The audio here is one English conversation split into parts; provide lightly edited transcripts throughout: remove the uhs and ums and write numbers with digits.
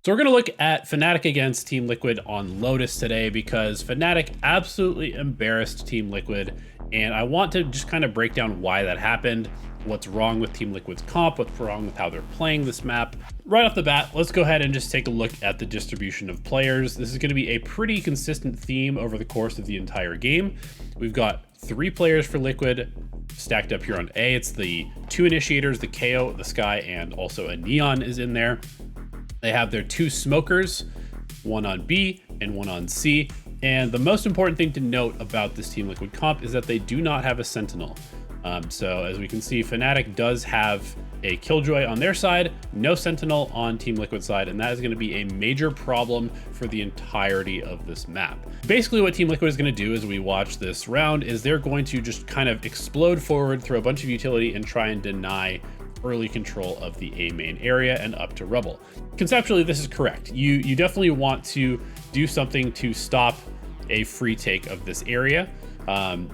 So we're going to look at Fnatic against Team Liquid on Lotus today because Fnatic absolutely embarrassed Team Liquid, and I want to just kind of break down why that happened, what's wrong with Team Liquid's comp, what's wrong with how they're playing this map. Right off the bat, let's go ahead and just take a look at the distribution of players. This is going to be a pretty consistent theme over the course of the entire game. We've got 3 players for Liquid stacked up here on A. It's the 2 initiators, the KO, the Sky, and also a Neon is in there. They have their 2 smokers, one on B and one on C. And the most important thing to note about this Team Liquid comp is that they do not have a Sentinel. So as we can see, Fnatic does have a Killjoy on their side, no Sentinel on Team Liquid side, and that is going to be a major problem for the entirety of this map. Basically what Team Liquid is going to do as we watch this round is they're going to just kind of explode forward, throw a bunch of utility, and try and deny early control of the A main area and up to Rebel. Conceptually, this is correct. You definitely want to do something to stop a free take of this area.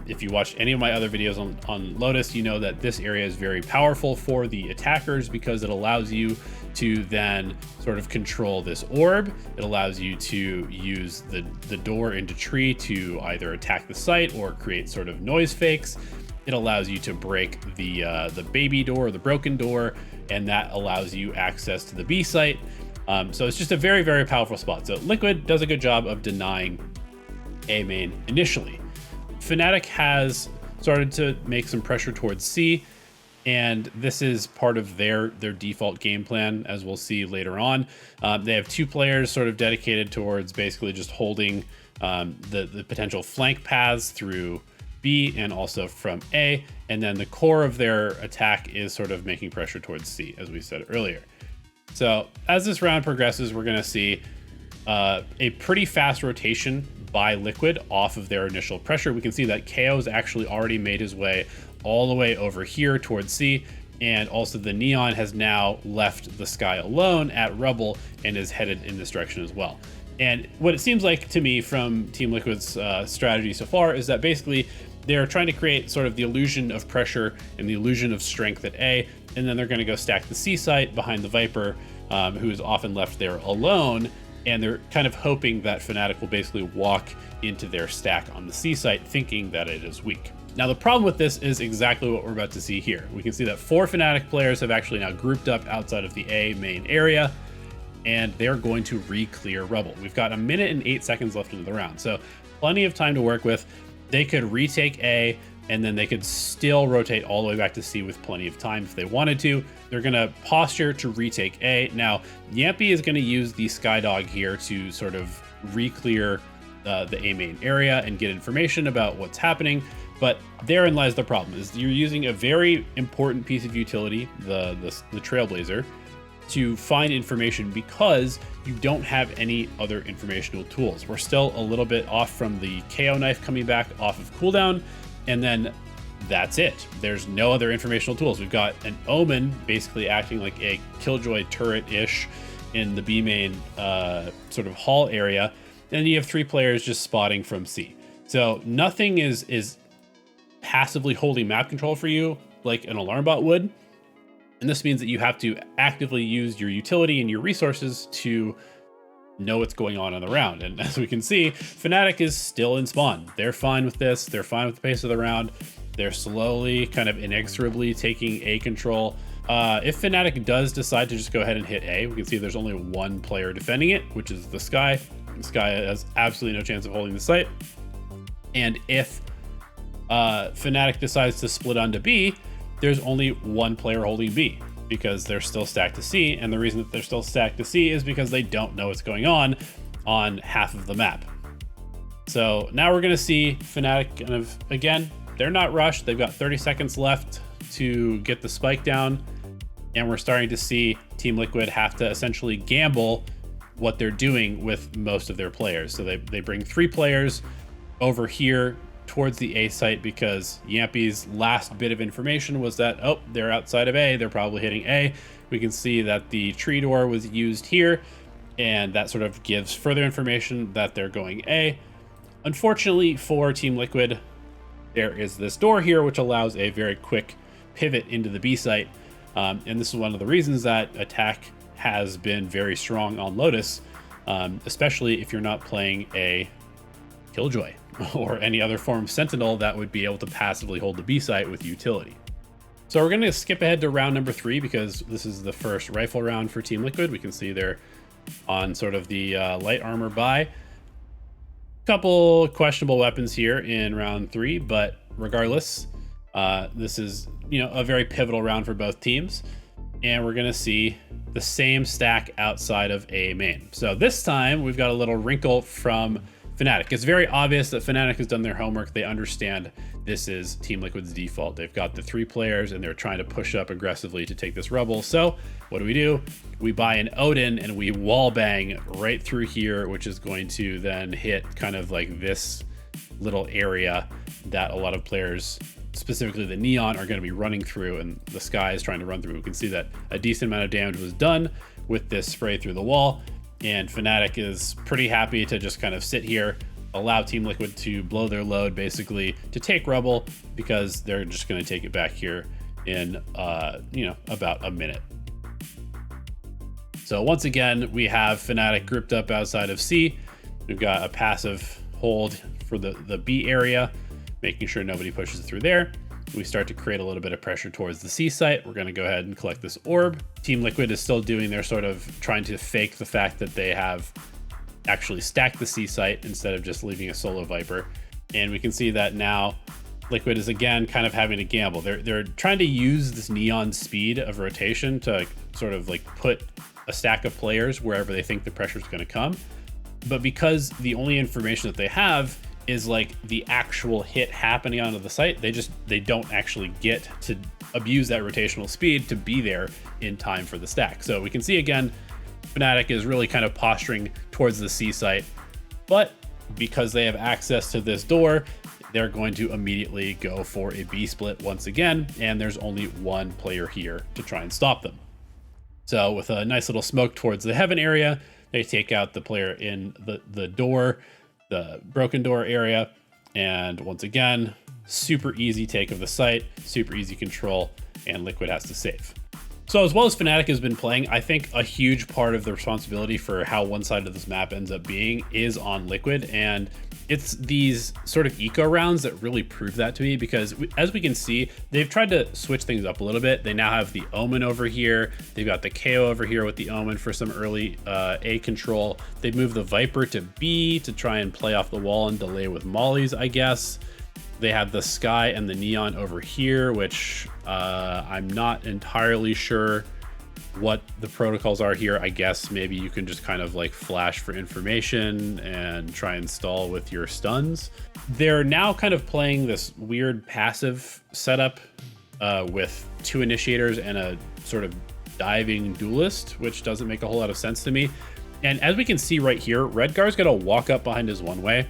If you watched any of my other videos on Lotus, you know that this area is very powerful for the attackers because it allows you to then sort of control this orb. It allows you to use the door into tree to either attack the site or create sort of noise fakes. It allows you to break the baby door, or the broken door, and that allows you access to the B site. So it's just a very, very powerful spot. So Liquid does a good job of denying A main initially. Fnatic has started to make some pressure towards C, and this is part of their default game plan, as we'll see later on. They have 2 players sort of dedicated towards basically just holding the potential flank paths through B and also from A, and then the core of their attack is sort of making pressure towards C, as we said earlier. So as this round progresses, we're going to see a pretty fast rotation by Liquid off of their initial pressure. We can see that KO's actually already made his way all the way over here towards C, and also the Neon has now left the Sky alone at Rebel and is headed in this direction as well. And what it seems like to me from Team Liquid's strategy so far is that basically they're trying to create sort of the illusion of pressure and the illusion of strength at A, and then they're going to go stack the C site behind the Viper, who is often left there alone, and they're kind of hoping that Fnatic will basically walk into their stack on the C site thinking that it is weak. Now the problem with this is exactly what we're about to see here. We can see that 4 Fnatic players have actually now grouped up outside of the A main area, and they're going to re-clear Rebel. We've got 1 minute and 8 seconds left into the round, so plenty of time to work with. They could retake A, and then they could still rotate all the way back to C with plenty of time if they wanted to. They're going to posture to retake A. Now, Yampy is going to use the Skydog here to sort of re-clear the A main area and get information about what's happening. But therein lies the problem, is you're using a very important piece of utility, the Trailblazer, to find information because you don't have any other informational tools. We're still a little bit off from the KO knife coming back off of cooldown, and then that's it. There's no other informational tools. We've got an Omen basically acting like a Killjoy turret-ish in the B main sort of hall area, and you have 3 players just spotting from C. So nothing is passively holding map control for you like an alarm bot would. And this means that you have to actively use your utility and your resources to know what's going on the round. And as we can see, Fnatic is still in spawn. They're fine with this. They're fine with the pace of the round. They're slowly, kind of inexorably taking A control. If Fnatic does decide to just go ahead and hit A, we can see there's only 1 player defending it, which is the Sky. The Sky has absolutely no chance of holding the site. And if Fnatic decides to split onto B, there's only 1 player holding B because they're still stacked to C, and the reason that they're still stacked to C is because they don't know what's going on half of the map. So now we're going to see Fnatic kind of, again, they're not rushed. They've got 30 seconds left to get the spike down, and we're starting to see Team Liquid have to essentially gamble what they're doing with most of their players. So they bring 3 players over here towards the A site because Yampy's last bit of information was that, oh, they're outside of A, they're probably hitting A. We can see that the tree door was used here, and that sort of gives further information that they're going A. Unfortunately for Team Liquid, there is this door here which allows a very quick pivot into the B site, and this is one of the reasons that attack has been very strong on Lotus, especially if you're not playing a Killjoy or any other form of Sentinel that would be able to passively hold the B site with utility. So we're going to skip ahead to round number 3 because this is the first rifle round for Team Liquid. We can see they're on sort of the light armor buy. Couple questionable weapons here in round 3, but regardless, this is, a very pivotal round for both teams, and we're going to see the same stack outside of A main. So this time we've got a little wrinkle from Fnatic. It's very obvious that Fnatic has done their homework. They understand this is Team Liquid's default. They've got the 3 players and they're trying to push up aggressively to take this Rebel. So what do? We buy an Odin and we wall bang right through here, which is going to then hit kind of like this little area that a lot of players, specifically the Neon, are going to be running through, and the Sky is trying to run through. We can see that a decent amount of damage was done with this spray through the wall, and Fnatic is pretty happy to just kind of sit here, allow Team Liquid to blow their load, basically to take Rebel, because they're just going to take it back here in about a minute. So once again, we have Fnatic grouped up outside of C. We've got a passive hold for the B area, making sure nobody pushes through there. We start to create a little bit of pressure towards the C site. We're going to go ahead and collect this orb. Team Liquid is still doing their sort of trying to fake the fact that they have actually stacked the C site instead of just leaving a solo Viper. And we can see that now Liquid is again kind of having to gamble. They're trying to use this Neon speed of rotation to sort of like put a stack of players wherever they think the pressure is going to come. But because the only information that they have is like the actual hit happening onto the site, they don't actually get to abuse that rotational speed to be there in time for the stack. So we can see again, Fnatic is really kind of posturing towards the C site, but because they have access to this door, they're going to immediately go for a B split once again, and there's only one player here to try and stop them. So with a nice little smoke towards the heaven area, they take out the player in the door, the broken door area, and once again, super easy take of the site, super easy control, and Liquid has to save. So as well as Fnatic has been playing, I think a huge part of the responsibility for how one side of this map ends up being is on Liquid, and it's these sort of eco rounds that really prove that to me, because as we can see, they've tried to switch things up a little bit. They now have the Omen over here. They've got the KO over here with the Omen for some early A control. They've moved the Viper to B to try and play off the wall and delay with mollies, I guess. They have the Sky and the Neon over here, which I'm not entirely sure what the protocols are here. I guess maybe you can just kind of like flash for information and try and stall with your stuns. They're now kind of playing this weird passive setup with 2 initiators and a sort of diving duelist, which doesn't make a whole lot of sense to me. And as we can see right here, Redgar's gonna walk up behind his one-way.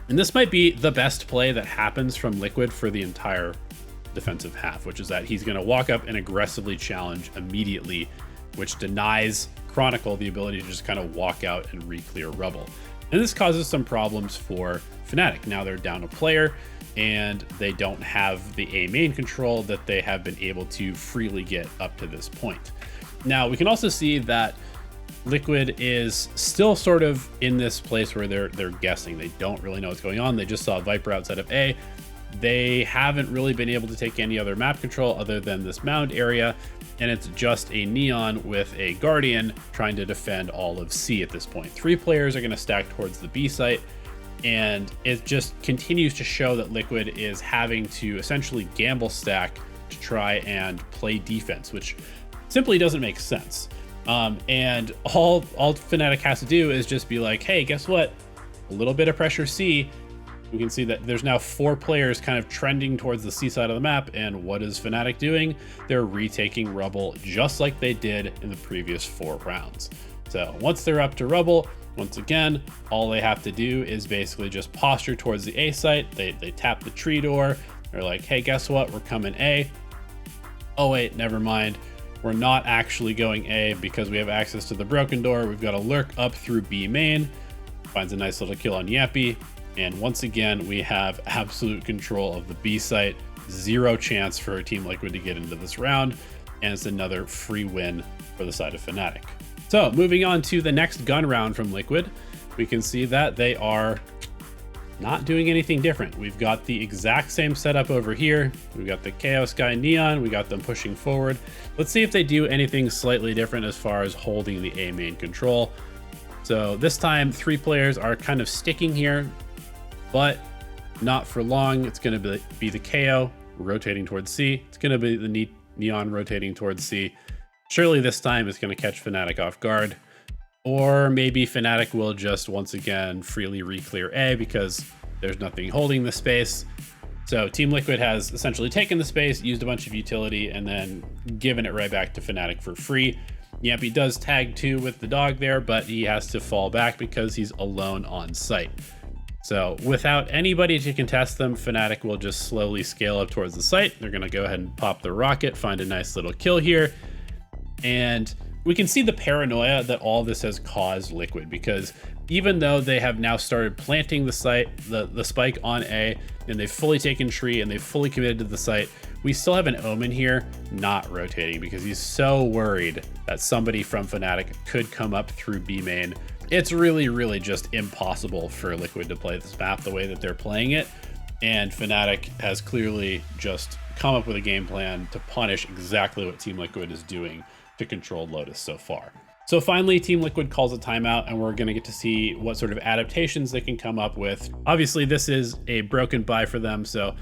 And this might be the best play that happens from Liquid for the entire defensive half, which is that he's going to walk up and aggressively challenge immediately, which denies Chronicle the ability to just kind of walk out and re-clear Rebel. And this causes some problems for Fnatic. Now they're down a player and they don't have the A main control that they have been able to freely get up to this point. Now we can also see that Liquid is still sort of in this place where they're guessing. They don't really know what's going on. They just saw Viper outside of A. They haven't really been able to take any other map control other than this mound area, and it's just a Neon with a Guardian trying to defend all of C at this point. 3 players are going to stack towards the B site, and it just continues to show that Liquid is having to essentially gamble stack to try and play defense, which simply doesn't make sense. And all Fnatic has to do is just be like, hey, guess what? A little bit of pressure C. We can see that there's now 4 players kind of trending towards the C side of the map. And what is Fnatic doing? They're retaking Rebel just like they did in the previous 4 rounds. So once they're up to Rebel, once again, all they have to do is basically just posture towards the A site. They tap the tree door. They're like, hey, guess what? We're coming A. Oh, wait, never mind. We're not actually going A because we have access to the broken door. We've got to lurk up through B main. Finds a nice little kill on Yappy. And once again, we have absolute control of the B site. 0 chance for Team Liquid to get into this round. and it's another free win for the side of Fnatic. So moving on to the next gun round from Liquid, we can see that they are not doing anything different. We've got the exact same setup over here. We've got the Chaos Guy Neon. We got them pushing forward. Let's see if they do anything slightly different as far as holding the A main control. So this time, 3 players are kind of sticking here, but not for long. It's going to be the KO rotating towards C. It's going to be the Neon rotating towards C. Surely this time it's going to catch Fnatic off guard. Or maybe Fnatic will just once again freely re-clear A because there's nothing holding the space. So Team Liquid has essentially taken the space, used a bunch of utility, and then given it right back to Fnatic for free. Yep, he does tag 2 with the dog there, but he has to fall back because he's alone on site. So without anybody to contest them, Fnatic will just slowly scale up towards the site. They're going to go ahead and pop the rocket, find a nice little kill here. And we can see the paranoia that all this has caused Liquid, because even though they have now started planting the site, the spike on A, and they've fully taken tree and they've fully committed to the site, we still have an Omen here not rotating because he's so worried that somebody from Fnatic could come up through B main. It's really, really just impossible for Liquid to play this map the way that they're playing it. And Fnatic has clearly just come up with a game plan to punish exactly what Team Liquid is doing to control Lotus so far. So finally, Team Liquid calls a timeout, and we're going to get to see what sort of adaptations they can come up with. Obviously, this is a broken buy for them, so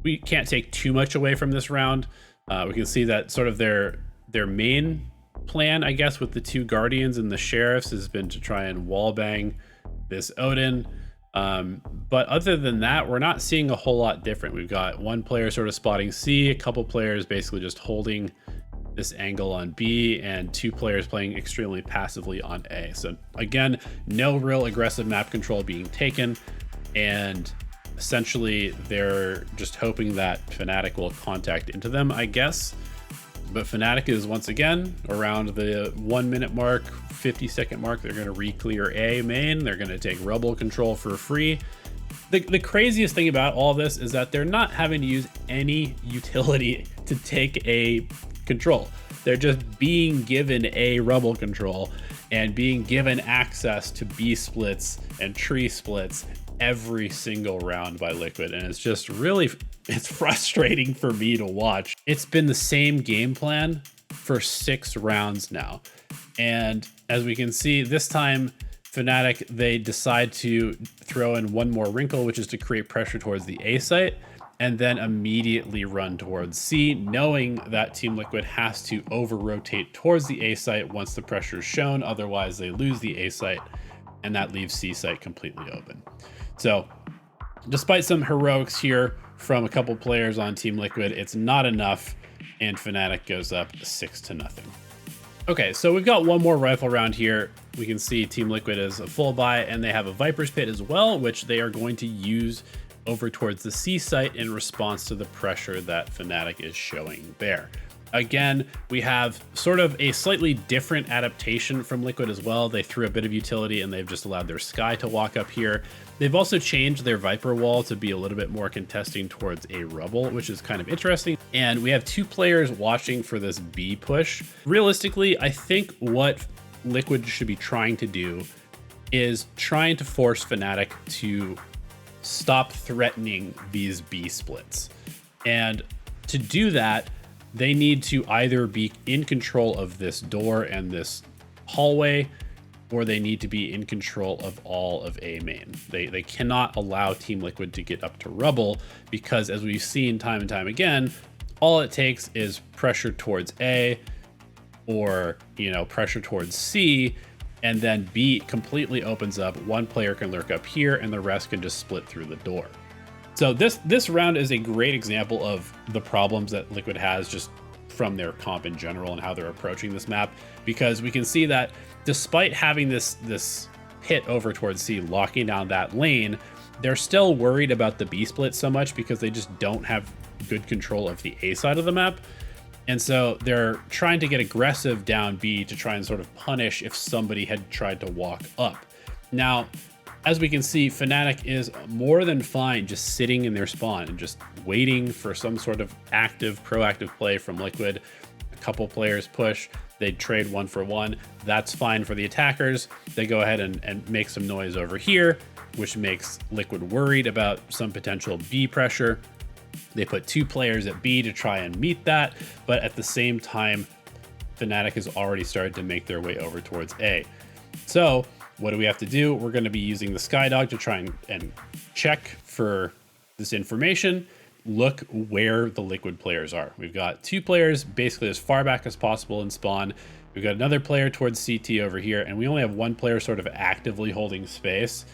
we can't take too much away from this round. We can see that sort of their main plan, I guess, with the 2 Guardians and the Sheriffs has been to try and wallbang this Odin. But other than that, we're not seeing a whole lot different. We've got 1 player sort of spotting C, a couple players basically just holding this angle on B, and 2 players playing extremely passively on A. So again, no real aggressive map control being taken, and essentially they're just hoping that Fnatic will contact into them, I guess. But Fnatic is once again around the 1 minute mark, 50-second mark. They're going to re-clear A main. They're going to take Rebel control for free. The craziest thing about all this is that they're not having to use any utility to take a control. They're just being given a Rebel control and being given access to B splits and tree splits every single round by Liquid. And it's just really, it's frustrating for me to watch. It's been the same game plan for 6 rounds now. And as we can see, this time Fnatic, they decide to throw in one more wrinkle, which is to create pressure towards the A site, and then immediately run towards C, knowing that Team Liquid has to over-rotate towards the A site once the pressure is shown. Otherwise, they lose the A site, and that leaves C site completely open. So, despite some heroics here from a couple players on Team Liquid, it's not enough, and Fnatic goes up 6-0. Okay, so we've got one more rifle round here. We can see Team Liquid is a full buy, and they have a Viper's Pit as well, which they are going to use over towards the C site in response to the pressure that Fnatic is showing there. Again, we have sort of a slightly different adaptation from Liquid as well. They threw a bit of utility and they've just allowed their Sky to walk up here. They've also changed their Viper wall to be a little bit more contesting towards a Rebel, which is kind of interesting. And we have 2 players watching for this B push. Realistically, I think what Liquid should be trying to do is trying to force Fnatic to stop threatening these B splits. And to do that, they need to either be in control of this door and this hallway, or they need to be in control of all of A main. They cannot allow Team Liquid to get up to Rebel, because as we've seen time and time again, all it takes is pressure towards A, or pressure towards C, and then B completely opens up. One player can lurk up here and the rest can just split through the door. So this round is a great example of the problems that Liquid has just from their comp in general and how they're approaching this map, because we can see that despite having this hit over towards C locking down that lane, they're still worried about the B split so much because they just don't have good control of the A side of the map. And so they're trying to get aggressive down B to try and sort of punish if somebody had tried to walk up. Now, as we can see, Fnatic is more than fine just sitting in their spawn and just waiting for some sort of active, proactive play from Liquid. A couple players push, they trade 1 for 1. That's fine for the attackers. They go ahead and make some noise over here, which makes Liquid worried about some potential B pressure. They put 2 players at B to try and meet that, but at the same time, Fnatic has already started to make their way over towards A. So what do we have to do? We're going to be using the Skydog to try and check for this information. Look where the Liquid players are. We've got 2 players basically as far back as possible in spawn. We've got another player towards CT over here, and we only have 1 player sort of actively holding space.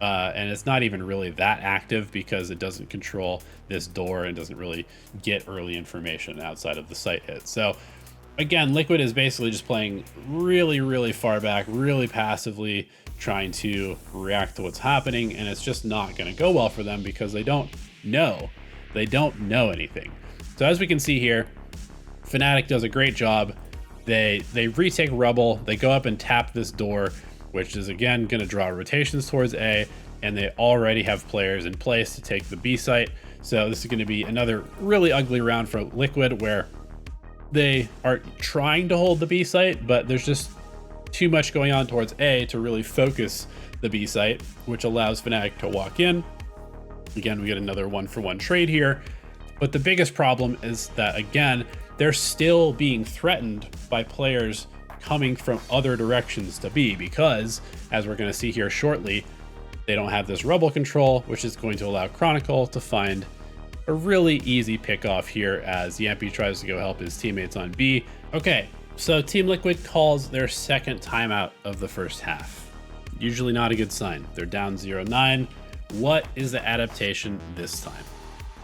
And it's not even really that active because it doesn't control this door and doesn't really get early information outside of the site hit. So again, Liquid is basically just playing really, really far back, really passively, trying to react to what's happening, and it's just not going to go well for them because they don't know. They don't know anything. So as we can see here, Fnatic does a great job. They retake rubble, they go up and tap this door, which is again going to draw rotations towards A, and they already have players in place to take the B site. So this is going to be another really ugly round for Liquid, where they are trying to hold the B site, but there's just too much going on towards A to really focus the B site, which allows Fnatic to walk in. Again, we get another 1 for 1 trade here. But the biggest problem is that, again, they're still being threatened by players coming from other directions to B, because, as we're going to see here shortly, they don't have this rubble control, which is going to allow Chronicle to find a really easy pick off here as Yampy tries to go help his teammates on B. Okay, so Team Liquid calls their second timeout of the first half. Usually not a good sign. They're down 0-9. What is the adaptation this time?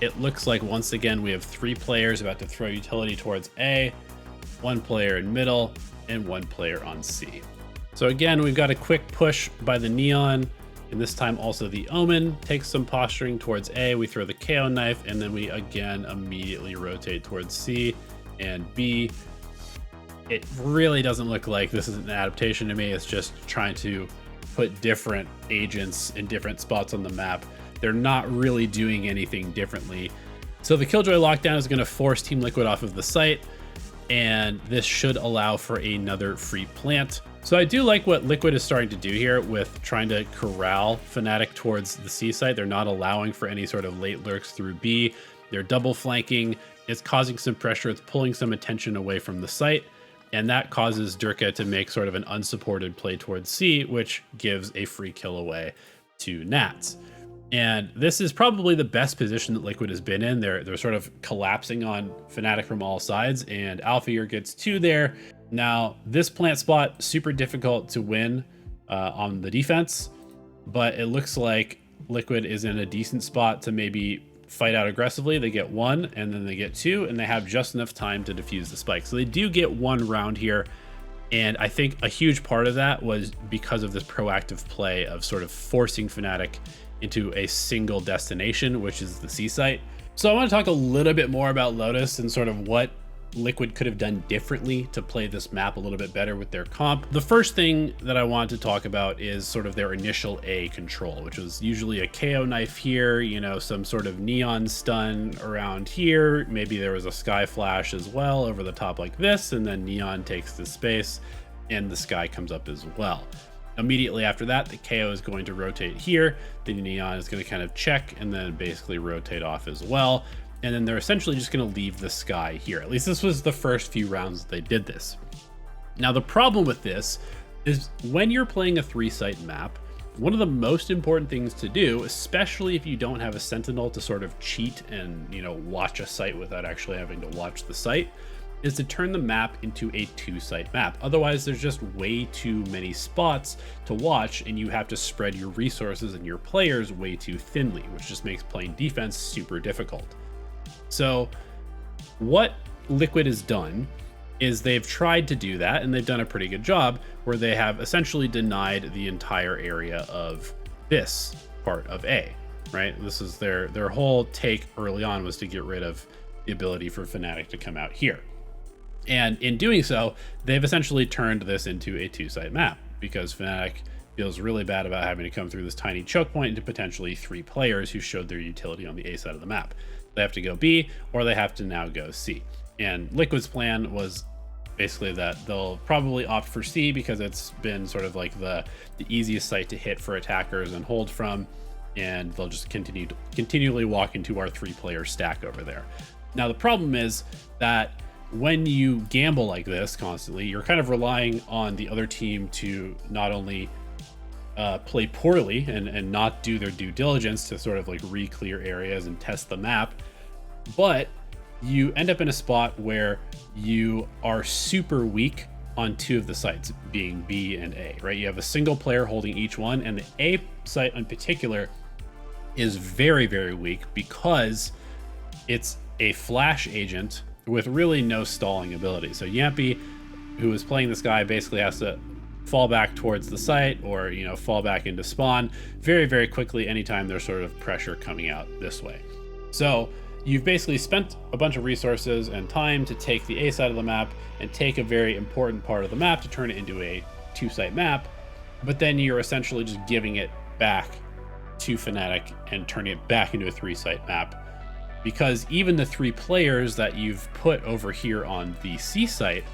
It looks like once again we have 3 players about to throw utility towards A, 1 player in middle, and 1 player on C. So again, we've got a quick push by the Neon, and this time also the Omen takes some posturing towards A. We throw the KO knife, and then we again immediately rotate towards C and B. It really doesn't look like this is an adaptation to me. It's just trying to put different agents in different spots on the map. They're not really doing anything differently. So the Killjoy lockdown is going to force Team Liquid off of the site, and this should allow for another free plant. So I do like what Liquid is starting to do here with trying to corral Fnatic towards the C site. They're not allowing for any sort of late lurks through B. They're double flanking. It's causing some pressure. It's pulling some attention away from the site. And that causes Durka to make sort of an unsupported play towards C, which gives a free kill away to Nats. And this is probably the best position that Liquid has been in. They're sort of collapsing on Fnatic from all sides, and Alfeir gets 2 there. Now, this plant spot, super difficult to win on the defense, but it looks like Liquid is in a decent spot to maybe fight out aggressively. They get 1, and then they get 2, and they have just enough time to defuse the spike. So they do get 1 round here, and I think a huge part of that was because of this proactive play of sort of forcing Fnatic into a single destination, which is the C site. So I want to talk a little bit more about Lotus and sort of what Liquid could have done differently to play this map a little bit better with their comp. The first thing that I want to talk about is sort of their initial A control, which was usually a KO knife here, you know, some sort of neon stun around here. Maybe there was a sky flash as well over the top like this, and then neon takes the space and the sky comes up as well. Immediately after that, the KO is going to rotate here. The neon is going to kind of check and then basically rotate off as well. And then they're essentially just going to leave the sky here. At least this was the first few rounds that they did this. Now, the problem with this is when you're playing a 3-site map, one of the most important things to do, especially if you don't have a sentinel to sort of cheat and, you know, watch a site without actually having to watch the site, is to turn the map into a 2-site map. Otherwise, there's just way too many spots to watch, and you have to spread your resources and your players way too thinly, which just makes playing defense super difficult. So what Liquid has done is they've tried to do that, and they've done a pretty good job, where they have essentially denied the entire area of this part of A, right? This is their whole take early on, was to get rid of the ability for Fnatic to come out here. And in doing so, they've essentially turned this into a 2-site map, because Fnatic feels really bad about having to come through this tiny choke point into potentially 3 players who showed their utility on the A side of the map. They have to go B, or they have to now go C. And Liquid's plan was basically that they'll probably opt for C because it's been sort of like the easiest site to hit for attackers and hold from, and they'll just continually walk into our 3-player stack over there. Now the problem is that when you gamble like this constantly, you're kind of relying on the other team to not only play poorly and not do their due diligence to sort of like re-clear areas and test the map, but you end up in a spot where you are super weak on 2 of the sites, being B and A, right? You have a single player holding each one, and the A site in particular is very, very weak because it's a flash agent with really no stalling ability. So Yampy, who is playing this guy, basically has to fall back towards the site or, you know, fall back into spawn very, very quickly anytime there's sort of pressure coming out this way. So you've basically spent a bunch of resources and time to take the A side of the map and take a very important part of the map to turn it into a 2-site map, but then you're essentially just giving it back to Fnatic and turning it back into a 3-site map, because even the 3 players that you've put over here on the C site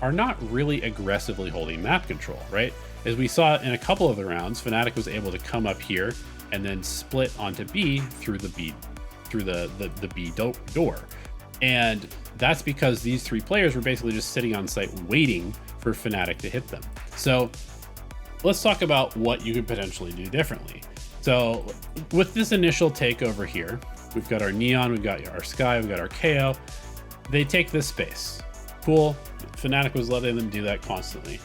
are not really aggressively holding map control, right? As we saw in a couple of the rounds, Fnatic was able to come up here and then split onto B through the B door. And that's because these 3 players were basically just sitting on site waiting for Fnatic to hit them. So let's talk about what you could potentially do differently. So with this initial takeover here, we've got our Neon, we've got our Sky, we've got our KO. They take this space. Cool. Fnatic was letting them do that constantly.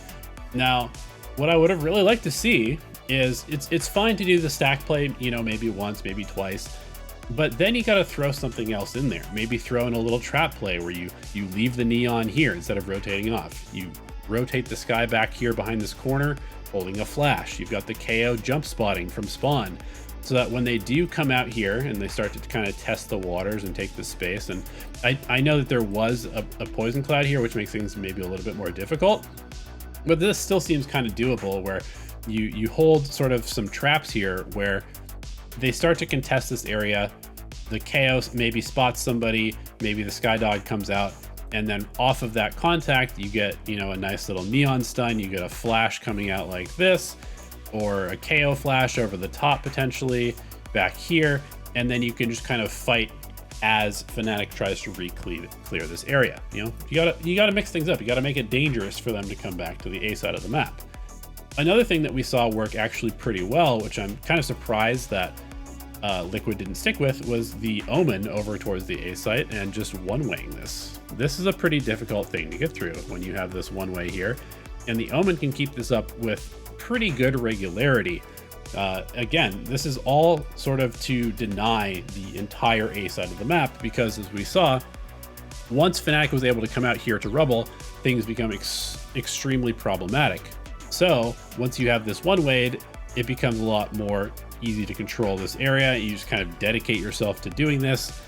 Now, what I would have really liked to see is it's fine to do the stack play, you know, maybe once, maybe twice, but then you got to throw something else in there. Maybe throw in a little trap play where you leave the Neon here instead of rotating off. You rotate the Sky back here behind this corner, holding a flash. You've got the KO jump spotting from spawn, so that when they do come out here and they start to kind of test the waters and take the space, and I know that there was a poison cloud here, which makes things maybe a little bit more difficult, but this still seems kind of doable, where you hold sort of some traps here where they start to contest this area. The Chaos maybe spots somebody, maybe the Skydog comes out, and then off of that contact, you get, you know, a nice little Neon stun, you get a flash coming out like this, or a KO flash over the top potentially back here, and then you can just kind of fight as Fnatic tries to clear this area. You know, you gotta mix things up. You gotta make it dangerous for them to come back to the A side of the map. Another thing that we saw work actually pretty well, which I'm kind of surprised that Liquid didn't stick with, was the Omen over towards the A site and just one-waying this. This is a pretty difficult thing to get through when you have this one-way here, and the Omen can keep this up with pretty good regularity. Again, this is all sort of to deny the entire A side of the map, because as we saw, once Fnatic was able to come out here to Rubble, things become extremely problematic. So once you have this one-wayed, it becomes a lot more easy to control this area. You just kind of dedicate yourself to doing this,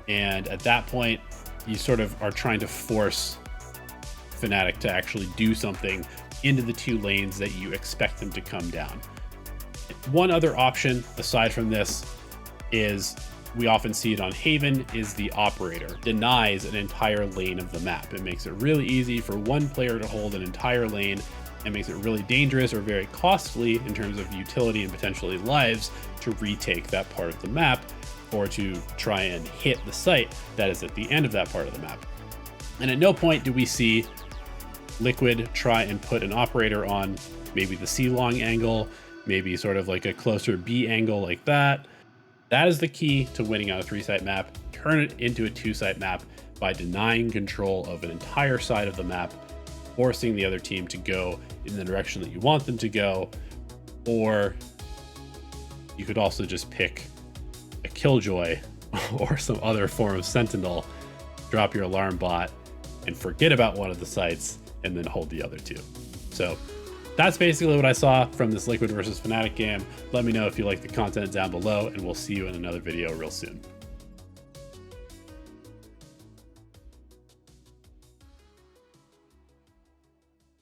and at that point you sort of are trying to force Fnatic to actually do something into the 2 lanes that you expect them to come down. One other option aside from this is, we often see it on Haven, is the operator denies an entire lane of the map. It makes it really easy for one player to hold an entire lane, and makes it really dangerous or very costly in terms of utility and potentially lives to retake that part of the map, or to try and hit the site that is at the end of that part of the map. And at no point do we see Liquid try and put an operator on maybe the C-long angle, maybe sort of like a closer B angle like that. That is the key to winning on a 3-site map. Turn it into a 2-site map by denying control of an entire side of the map, forcing the other team to go in the direction that you want them to go. Or you could also just pick a Killjoy or some other form of Sentinel, drop your alarm bot, and forget about one of the sites, and then hold the other 2. So that's basically what I saw from this Liquid versus Fnatic game. Let me know if you like the content down below, and we'll see you in another video real soon.